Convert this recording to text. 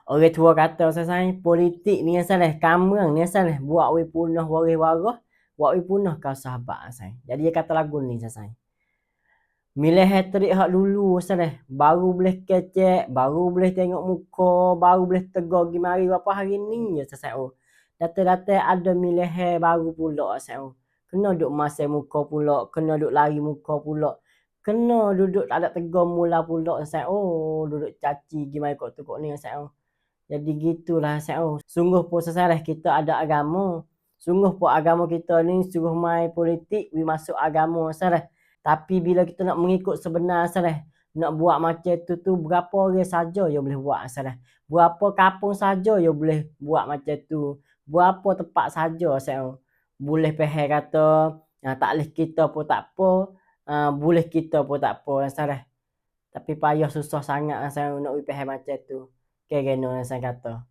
Orang tua kata saya politik ni salah kamang ni salah buat we punah waris waras, buat we punah kau sahabat saya. Jadi dia kata lagu ni saya. Milih hatrik hak dulu salah, baru boleh kecek, baru boleh tengok muka, baru boleh tegur gimari berapa hari ni je saya. Oh. Data-data ada milih baru pula saya. Oh. Kena duk masai muka pula, kena duk lari muka pula. Kena duduk tak ada tegur mula pula saya. Oh, duduk caci gimana kok tu kok ni saya. Oh. Jadi gitulah saya. Oh. Sungguh pun sesalah kita ada agama. Sungguh pun agama kita ni suruh main politik, we masuk agama salah. Tapi bila kita nak mengikut sebenar salah, nak buat macam tu berapa orang saja yang boleh buat salah. Berapa kampung saja yang boleh buat macam tu. Berapa tempat saja saya boleh faham kata tak boleh kita pun tak apa, boleh kita pun tak apa salah. Tapi payah susah sangat saya nak faham macam tu. Kena saya kata.